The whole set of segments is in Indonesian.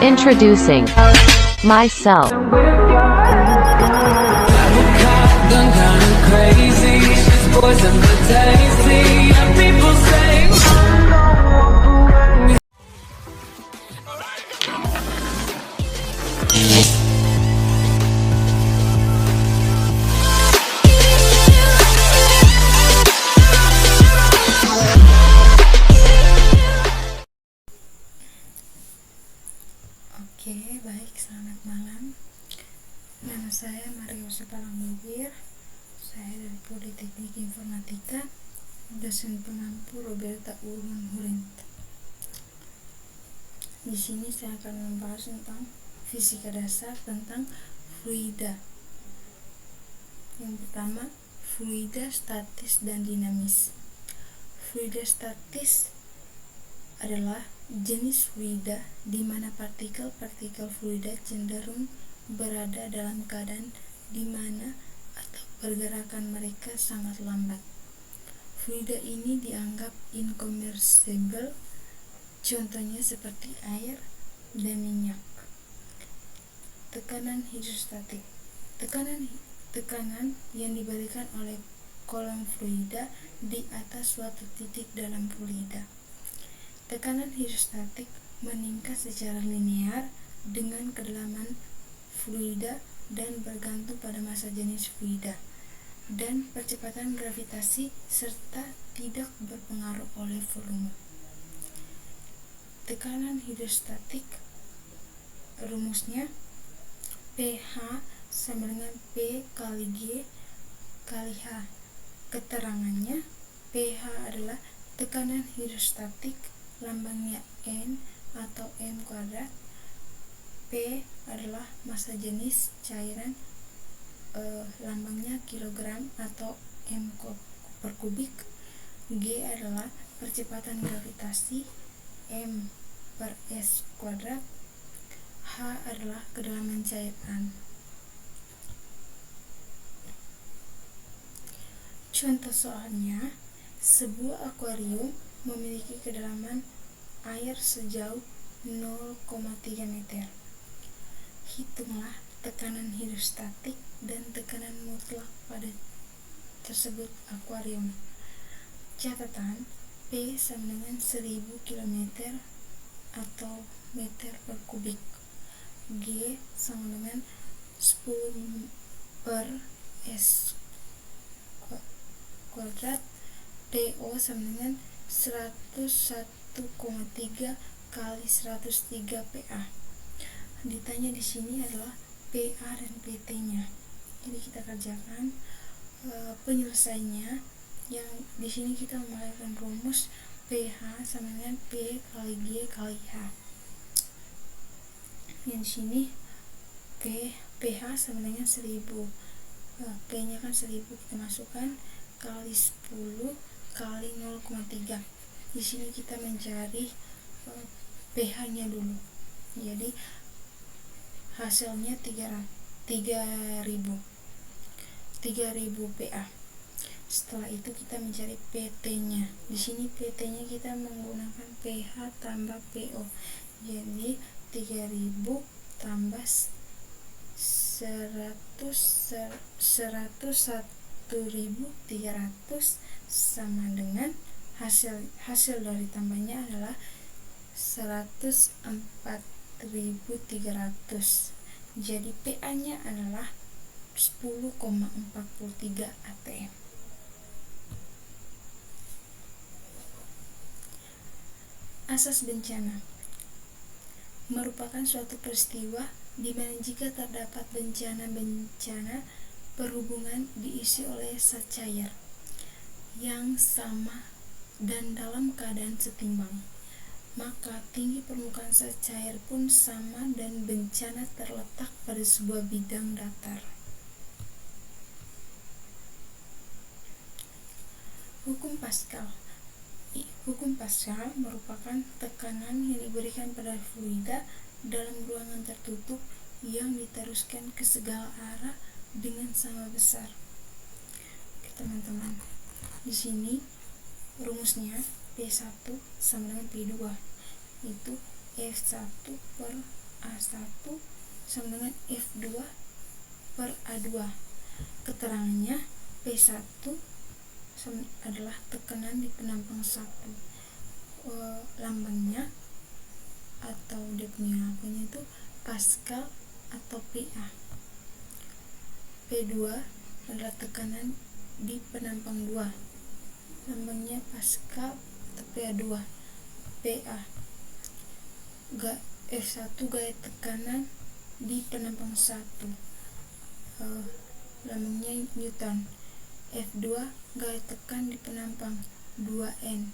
Introducing myself. Oke, baik, selamat malam. Nama saya Mario Sepalambubir. Saya dari Politeknik Informatika, dosen pengampu Roberta Urban Hurint. Di sini saya akan membahas tentang fisika dasar tentang fluida. Yang pertama, fluida statis dan dinamis. Fluida statis adalah jenis fluida di mana partikel-partikel fluida cenderung berada dalam keadaan di mana atau pergerakan mereka sangat lambat. Fluida ini dianggap incommensurable, contohnya seperti air dan minyak. Tekanan hidrostatik. Tekanan yang diberikan oleh kolom fluida di atas suatu titik dalam fluida. Tekanan hidrostatik meningkat secara linear dengan kedalaman fluida dan bergantung pada massa jenis fluida dan percepatan gravitasi serta tidak berpengaruh oleh volume. Tekanan hidrostatik, rumusnya pH sama dengan P kali G kali H. Keterangannya, pH adalah tekanan hidrostatik, lambangnya N atau M kuadrat. P adalah massa jenis cairan, lambangnya kilogram atau M per kubik. G adalah percepatan gravitasi, M per S kuadrat. H adalah kedalaman cairan. Contoh soalnya, sebuah akuarium memiliki kedalaman air sejauh 0,3 meter. Hitunglah tekanan hidrostatik dan tekanan mutlak pada tersebut akuarium. Catatan, P sama dengan 1000 km atau meter per kubik. G sama dengan 10 per S kuadrat. PO sama dengan 101,3 kali 103 PA. Ditanya di sini adalah PA dan PT-nya. Jadi kita kerjakan penyelesaiannya. Yang di sini kita menggunakan rumus pH sama dengan P kali G kali H. Yang di sini pH sama dengan 1000. P-nya kan 1000, kita masukkan kali 10 kali 0,3. Di sini kita mencari pH-nya dulu. Jadi hasilnya 3000 PA. Setelah itu kita mencari PT-nya. Di sini PT-nya kita menggunakan pH tambah PO. Jadi 3000 tambah 101.300 sama dengan hasil dari tambahnya adalah 104.300. Jadi PA-nya adalah 10,43 atm. Asas bencana merupakan suatu peristiwa di mana jika terdapat bencana perhubungan diisi oleh zat cair yang sama dan dalam keadaan setimbang, maka tinggi permukaan zat cair pun sama dan bencana terletak pada sebuah bidang datar. Hukum Pascal. Hukum Pascal merupakan tekanan yang diberikan pada fluida dalam ruangan tertutup yang diteruskan ke segala arah dengan sama besar. Oke teman-teman, di sini rumusnya P1 sama dengan P2, itu F1 per A1 sama dengan F2 per A2. Keterangannya P1 adalah tekanan di penampang 1. Lambangnya atau dia punya apanya itu Pascal atau PA. P2 adalah tekanan di penampang 2. Lambangnya Pascal atau PA2. PA F1 gaya tekanan di penampang 1, lambangnya Newton. F2 gaya tekan di penampang 2N.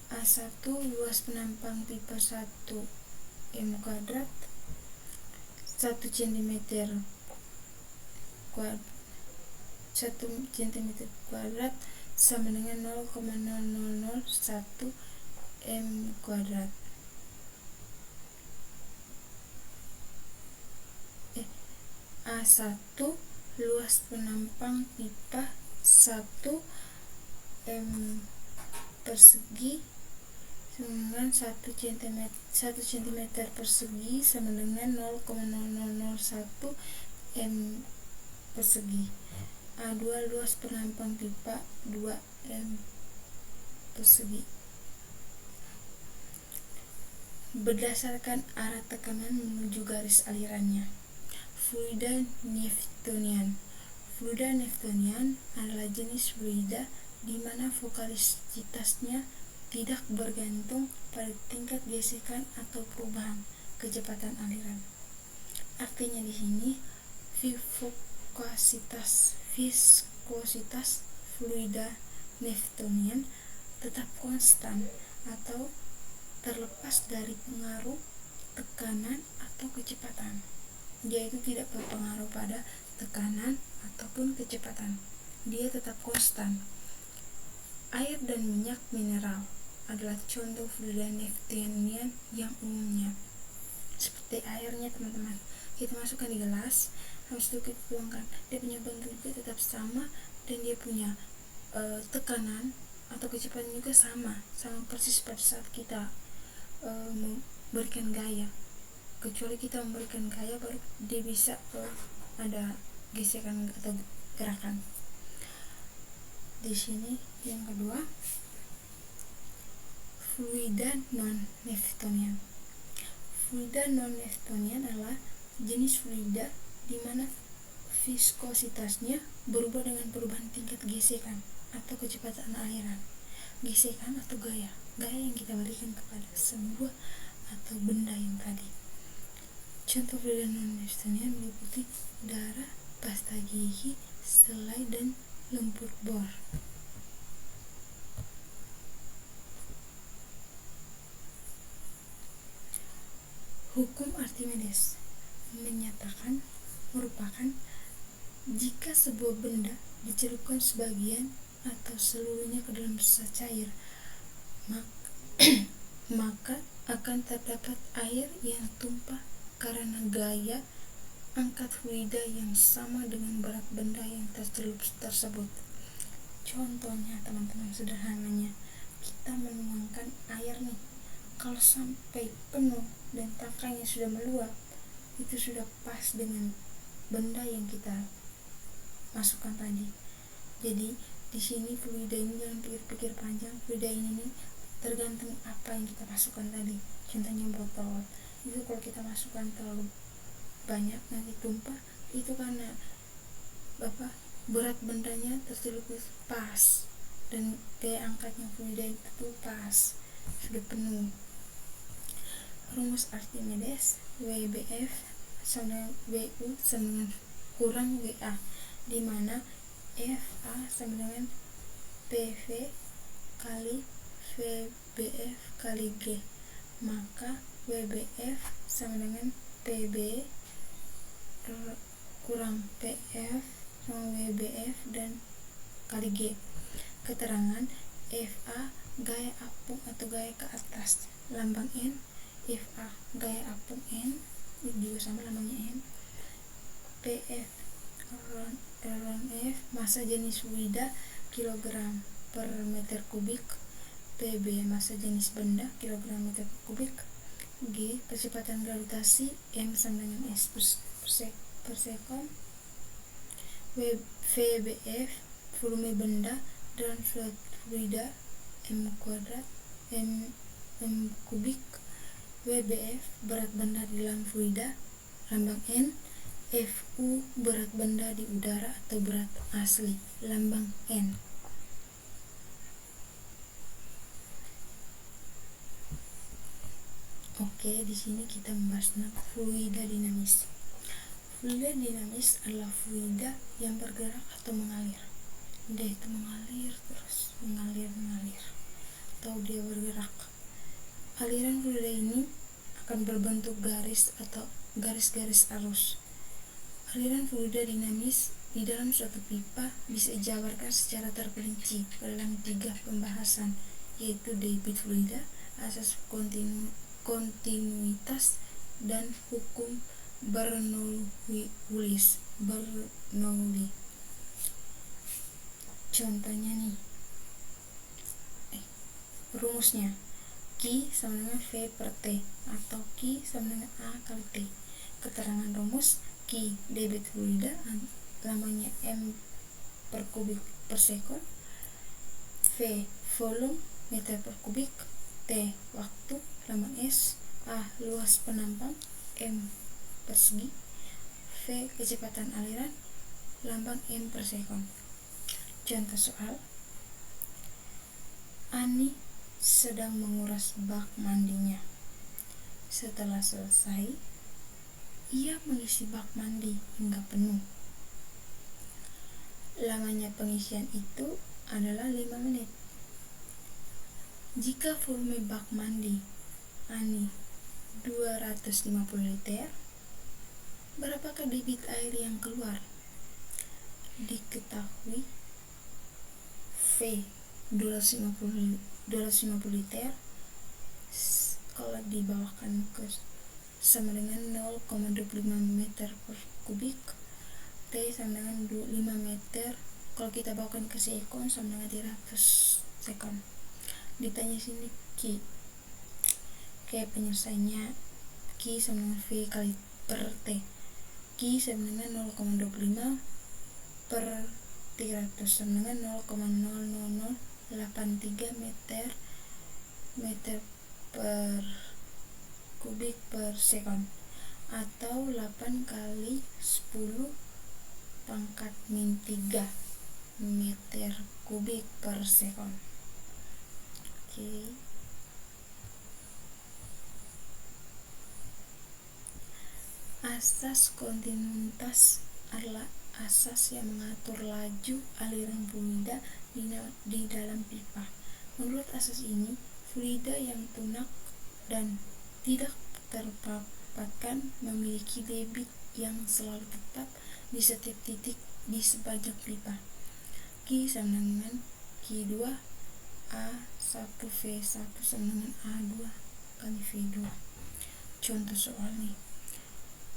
A1 luas penampang pipa 1 M kuadrat 1 cm kuadrat sama dengan 0,0001 M kuadrat. A1 luas penampang pipa 1 M persegi dengan 1 cm persegi sama dengan 0,0001 M persegi. A2 luas penampang pipa 2 M persegi. Berdasarkan arah tekanan menuju garis alirannya. Fluida Newtonian. Fluida Newtonian adalah jenis fluida di mana vokalistitasnya tidak bergantung pada tingkat gesekan atau perubahan kecepatan aliran. Artinya di sini viskositas fluida Newtonian tetap konstan atau terlepas dari pengaruh tekanan atau kecepatan. Dia itu tidak berpengaruh pada tekanan ataupun kecepatan. Dia tetap konstan. Air dan minyak mineral adalah contoh fluida Newtonian yang umumnya. Seperti airnya teman-teman, kita masukkan di gelas, habis itu kita tuangkan, dia punya bentuk juga tetap sama, dan dia punya tekanan atau kecepatan juga sama persis pada saat kita memberikan gaya. Kecuali kita memberikan gaya baru dia bisa ada gesekan atau gerakan. Di sini yang kedua, fluida non-Newtonian. Fluida non-Newtonian adalah jenis fluida di mana viskositasnya berubah dengan perubahan tingkat gesekan atau kecepatan aliran. Gesekan atau gaya yang kita berikan kepada sebuah atau benda yang tadi. Contoh fluida non-Newtonian meliputi darah, pasta gigi, selai, dan lumpur bor. Hukum Archimedes merupakan jika sebuah benda dicelupkan sebagian atau seluruhnya ke dalam cair, maka akan terdapat air yang tumpah karena gaya angkat fluida yang sama dengan berat benda yang tercelup tersebut. Contohnya teman-teman, sederhananya, kita menuangkan air nih, kalau sampai penuh dan tangkainya sudah meluap, itu sudah pas dengan benda yang kita masukkan tadi. Jadi di sini fluida ini jangan pikir-pikir panjang, fluida ini tergantung apa yang kita masukkan tadi. Contohnya botol, itu kalau kita masukkan terlalu banyak nanti tumpah, itu karena berat bendanya tercelup pas dan gaya angkatnya fluida itu pas, sudah penuh. Rumus Archimedes, WBF sama WU sama dengan kurang WA, di mana FA sama dengan PV kali VBF kali G, maka WBF sama dengan PB kurang PF sama WBF dan kali G. Keterangan FA gaya apung atau gaya ke atas, lambang N. FA gaya apung N juga sama lambangnya N. PF ron F massa jenis fluida kilogram per meter kubik. PB massa jenis benda kilogram meter kubik. G. Kecepatan gravitasi M sama dengan S per sekon. VBF volume benda dalam suatu fluida M kuadrat M kubik. WBF berat benda di dalam fluida lambang N. FU berat benda di udara atau berat asli lambang N. Oke, di sini kita membahas tentang fluida dinamis. Fluida dinamis adalah fluida yang bergerak atau mengalir. Dia itu mengalir terus, mengalir atau dia bergerak. Aliran fluida ini akan berbentuk garis atau garis-garis arus. Aliran fluida dinamis di dalam suatu pipa bisa dijabarkan secara terperinci dalam 3 pembahasan, yaitu debit fluida, asas kontinuitas, dan hukum Bernoulli. Contohnya nih, rumusnya Q sama dengan V per T atau Q sama dengan A kali T. Keterangan rumus: Q debit fluida lambangnya M per kubik per sekon, V volume meter per kubik, T waktu lambang S, A luas penampang M persegi, V kecepatan aliran lambang M per sekon. Contoh soal: Ani sedang menguras bak mandinya. Setelah selesai, ia mengisi bak mandi hingga penuh. Lamanya pengisian itu adalah 5 menit. Jika volume bak mandi Ani 250 liter, berapakah debit air yang keluar? Diketahui V 250 liter kalau dibawakan ke sama dengan 0,25 meter per kubik, T sama dengan 25 meter kalau kita bawakan ke sekon sama dengan 300 sekon. Ditanya sini Q. Kayak penyelesaiannya Q sama dengan V kali per T. Q sama dengan 0,25 per 300 sama dengan 0,00083 meter per kubik per sekon atau 8 kali 10 pangkat min 3 meter kubik per sekon. Oke. Asas kontinuitas adalah asas yang mengatur laju aliran fluida di dalam pipa. Menurut asas ini, fluida yang tunak dan tidak terpapatkan memiliki debit yang selalu tetap di setiap titik di sepanjang pipa. Q sama dengan Q2 A1 V1 sama dengan A2 kali V2. Contoh soal nih.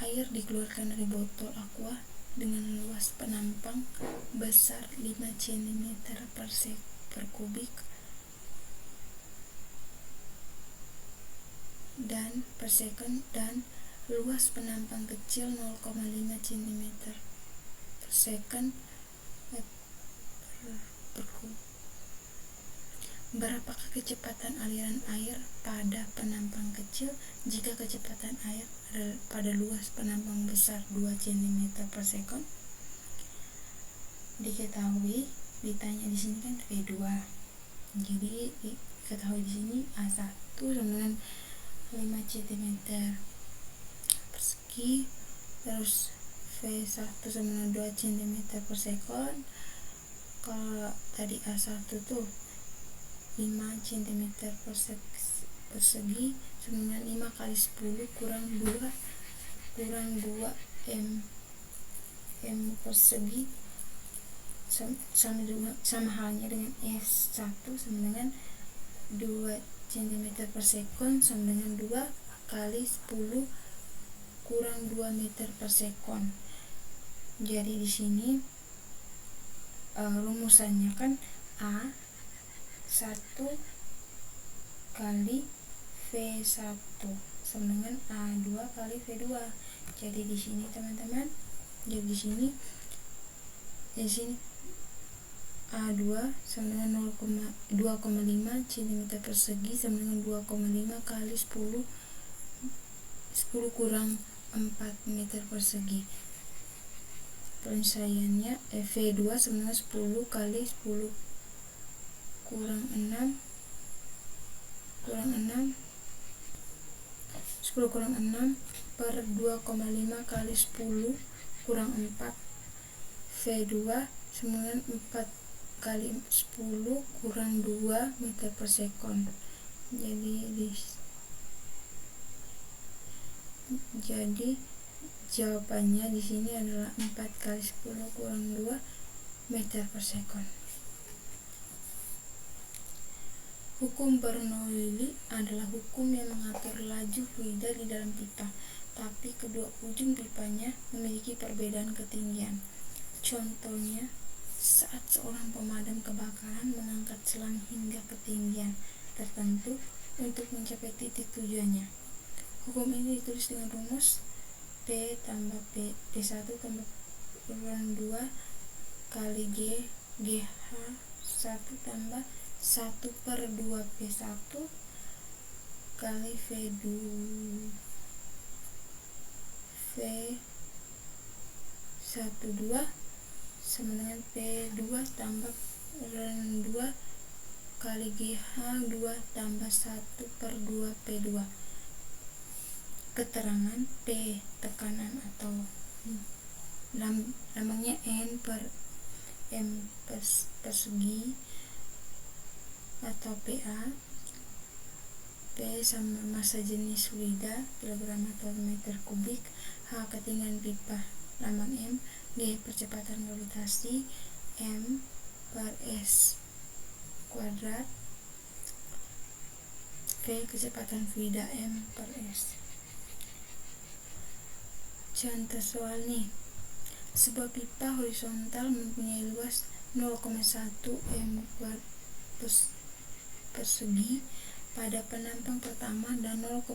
Air dikeluarkan dari botol aqua dengan luas penampang besar 5 cm per kubik dan per sekon, dan luas penampang kecil 0,5 cm per sekon per kubik. Berapakah kecepatan aliran air pada penampang kecil jika kecepatan air pada luas penampang besar 2 cm per sekon? Diketahui, ditanya di sini kan V2. Jadi diketahui di sini A1 sama dengan 5 cm persegi, terus V1 sama dengan 2 cm per sekon. Kalau tadi A1 tuh 5 cm persegi sama dengan 5 kali 10 kurang 2 m persegi sama halnya dengan S1 sama dengan 2 cm per sekon sama dengan 2 kali 10 kurang 2 meter per sekon. Jadi di sini rumusannya kan A 1 kali V1 sama dengan A2 kali V2. Jadi di sini teman-teman, jadi di sini A2 sama dengan 2,5 cm persegi sama dengan 2,5 kali 10 kurang 4 meter persegi. Penyelesaiannya V2 sama dengan 10 kali 10 kurang 6 per 2,5 kali 10 kurang 4 V2 sama dengan 4 kali 10 kurang 2 meter per sekon. Jadi jawabannya di sini adalah 4 kali 10 kurang 2 meter per sekon. Hukum Bernoulli adalah hukum yang mengatur laju fluida di dalam pipa, tapi kedua ujung pipanya memiliki perbedaan ketinggian. Contohnya, saat seorang pemadam kebakaran mengangkat selang hingga ketinggian tertentu untuk mencapai titik tujuannya. Hukum ini ditulis dengan rumus P tambah P1 tambah P2 kali GH 1 tambah 1 per 2 P1 kali V2 sama dengan P2 tambah P2 kali GH2 tambah 1 per 2 P2. Keterangan P tekanan atau lambangnya N per M persegi atau PA. P sama massa jenis fluida kilogram atau meter kubik. H ketinggian pipa lambang M. G percepatan gravitasi M per S kuadrat. V kecepatan fluida M per S. Contoh soal nih, sebuah pipa horizontal mempunyai luas 0,1 m persegi pada penampang pertama dan 0,05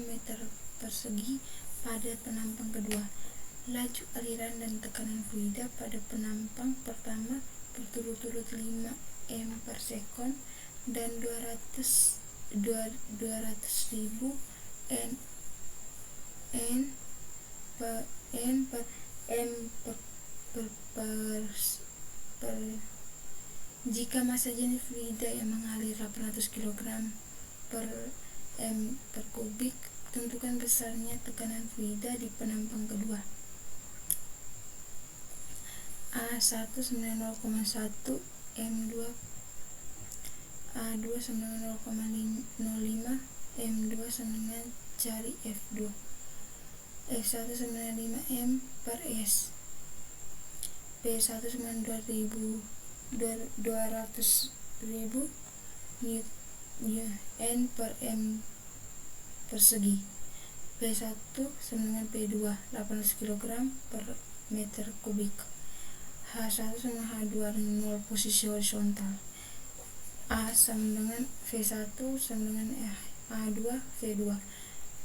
meter persegi pada penampang kedua. Laju aliran dan tekanan fluida pada penampang pertama berturut-turut 5 m per sekon dan 200.000 N per jika massa jenis fluida yang mengalir 800 kg per m per kubik, tentukan besarnya tekanan fluida di penampang kedua. A1 sama dengan 0,1 M2, A2 sama dengan 0,05 M2 sama dengan cari F2. F1 sama dengan 5 M per S. P1 sama dengan 200.000 N per M persegi. P1 sama dengan P2 800 kg per meter kubik. H1 sama H2 dengan 0 posisi horizontal. A sama dengan V1 sama dengan A2 V2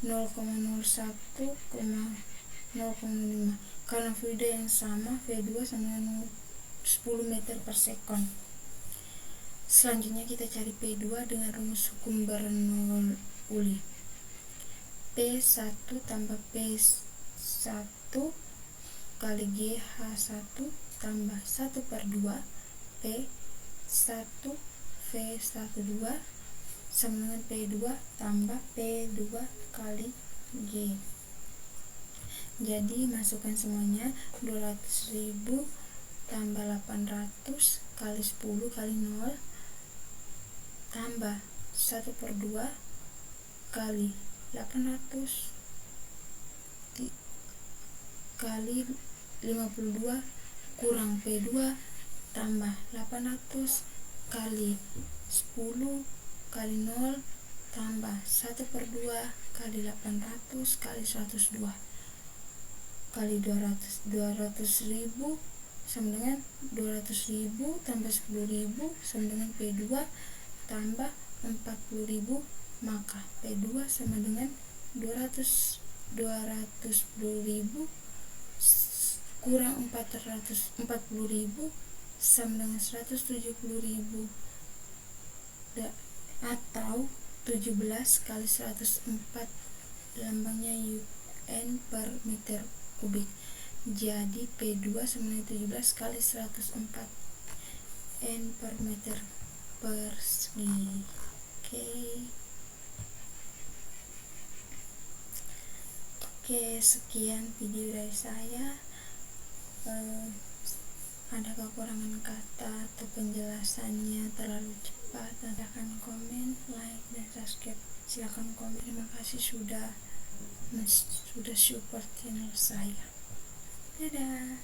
0,01, 0,05. Karena fluida yang sama, V2 sama dengan 10 meter per sekon. Selanjutnya kita cari P2 dengan rumus hukum Bernoulli. P1 tambah P1 kali GH1 tambah 1 per 2 P1 V12 sama dengan P2 tambah P2 kali G. Jadi masukkan semuanya, 200.000 tambah 800 kali 10 kali 0 tambah 1 per 2 kali 800 kali 52 kurang P2 tambah 800 kali 10 kali 0 tambah 1 per 2 kali 800 kali 102 kali 200.000 sama dengan 200.000 tambah 10.000 sama dengan P2 tambah 40.000, maka P2 sama dengan 210.000 kurang 440.000 sama dengan 170.000, atau 17 kali 104, lambangnya UN per meter kubik. Jadi P2 sama dengan 17 kali 104 N per meter persegi. Oke, sekian video dari saya. Ada kekurangan kata atau penjelasannya terlalu cepat, silahkan komen, like, dan subscribe. Silahkan komen. Terima kasih sudah support channel saya. Dadah.